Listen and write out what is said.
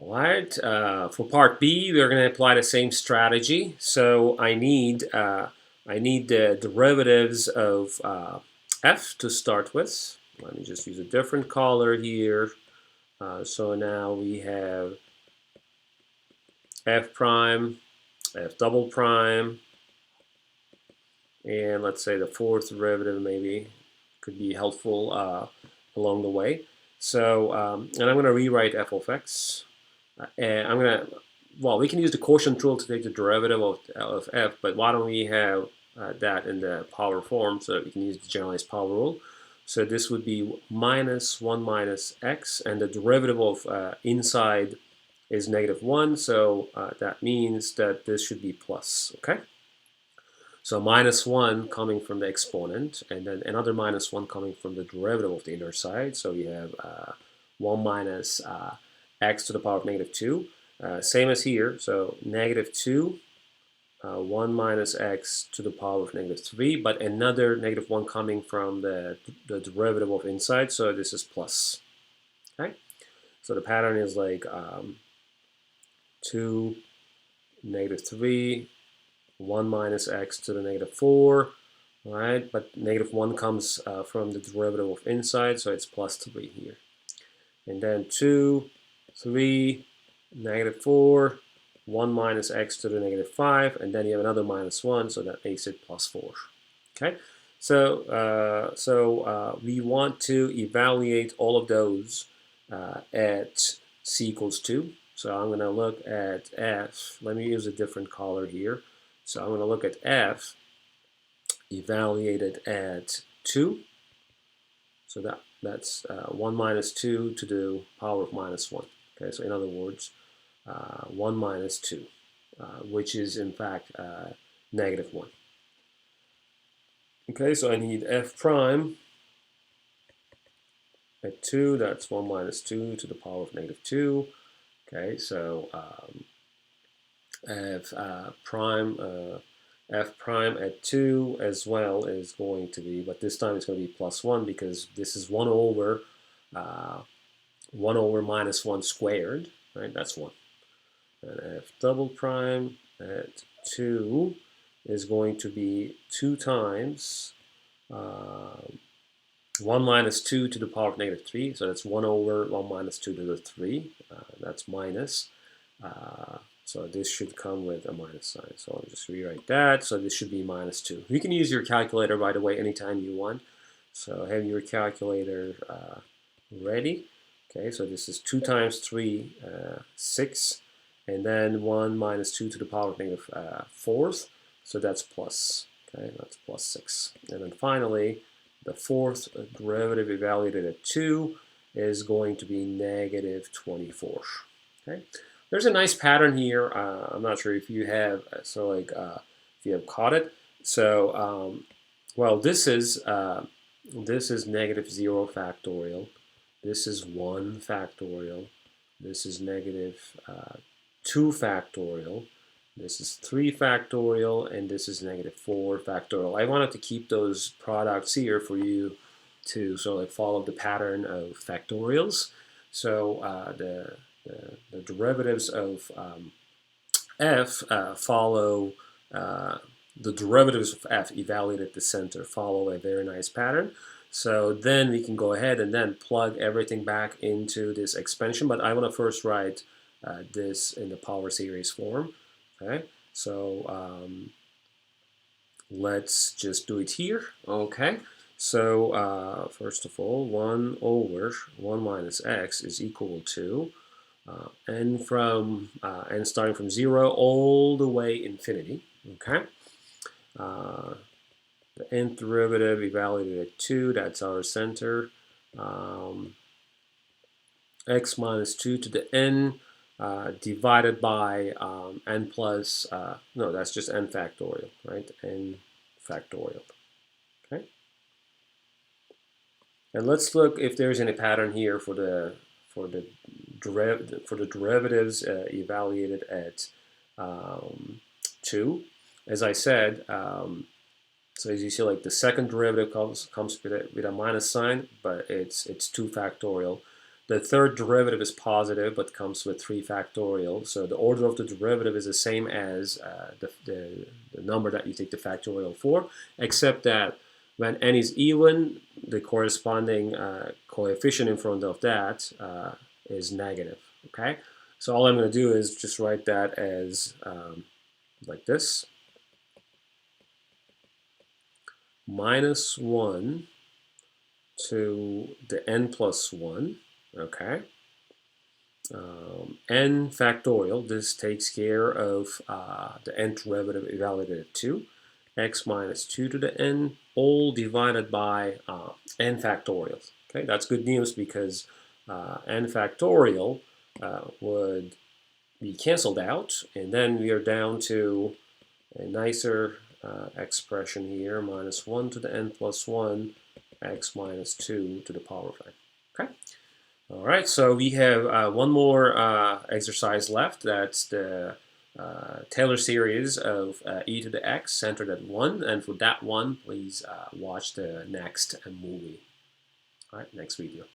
All right, for part B, we're going to apply the same strategy. So I need the derivatives of f to start with. Let me just use a different color here. So now we have f prime, f double prime, and let's say the fourth derivative maybe could be helpful along the way. So, and I'm going to rewrite f of x. And I'm going to, well, we can use the quotient rule to take the derivative of f, but why don't we have that in the power form so we can use the generalized power rule. So this would be minus 1 minus x, and the derivative of inside is -1, so that means that this should be plus, okay? So -1 coming from the exponent, and then another -1 coming from the derivative of the inner side. So we have 1 minus x to the power of -2. Same as here, so -2, 1 minus x to the power of -3, but another -1 coming from the derivative of inside, so this is plus. Okay, so the pattern is like 2, -3, 1 minus x to the -4, right? But -1 comes from the derivative of inside, so it's plus 3 here. And then 2, 3, -4, 1 minus x to the -5, and then you have another -1, so that makes it plus 4. Okay, so we want to evaluate all of those at c equals 2. So I'm going to look at f. Let me use a different color here. So I'm going to look at f evaluated at 2. So that's 1 minus 2 to the power of -1. Okay, so in other words, 1 minus 2, which is in fact -1. Okay, so I need f prime at 2. That's 1 minus 2 to the power of -2. Okay, so f prime at 2 as well is going to be, but this time it's going to be +1 because this is 1 over -1 squared, right? That's 1. And f double prime at 2 is going to be 2 times 1 minus 2 to the power of -3. So that's 1 over 1 minus 2 to the 3. That's minus. So this should come with a minus sign. So I'll just rewrite that. So this should be -2. You can use your calculator, by the way, anytime you want. So have your calculator ready. Okay, so this is 2 times 3, 6. And then 1 minus 2 to the power of -4th. So that's plus. Okay, that's plus 6. And then finally, the fourth derivative evaluated at 2 is going to be -24. Okay, there's a nice pattern here. I'm not sure if you have if you have caught it. So well, this is -0 factorial. This is 1 factorial. This is -2 factorial. This is 3 factorial, and this is -4 factorial. I wanted to keep those products here for you to sort of follow the pattern of factorials. So the derivatives of f follow the derivatives of f evaluated at the center follow a very nice pattern. So then we can go ahead and then plug everything back into this expansion. But I want to first write this in the power series form. Okay, so let's just do it here. Okay, so first of all, 1 over 1 minus x is equal to n starting from 0 all the way infinity. Okay, the nth derivative evaluated at 2, that's our center. X minus 2 to the n divided by n plus, no, that's just n factorial, right? N factorial. Okay. And let's look if there's any pattern here for the derivatives evaluated at 2. As I said, so as you see, like the second derivative comes with a minus sign, but it's 2 factorial. the third derivative is positive but comes with 3 factorial. So the order of the derivative is the same as the number that you take the factorial for, except that when n is even, the corresponding coefficient in front of that is negative. Okay, so all I'm going to do is just write that as like this: minus 1 to the n plus 1. Okay. N factorial, this takes care of the nth derivative evaluated at 2, x minus 2 to the n, all divided by n factorial. Okay, that's good news because n factorial would be canceled out, and then we are down to a nicer expression here, minus 1 to the n plus 1, x minus 2 to the power of n. Okay. All right, so we have one more exercise left. That's the Taylor series of e to the x centered at 1. And for that one, please watch the next movie. All right, next video.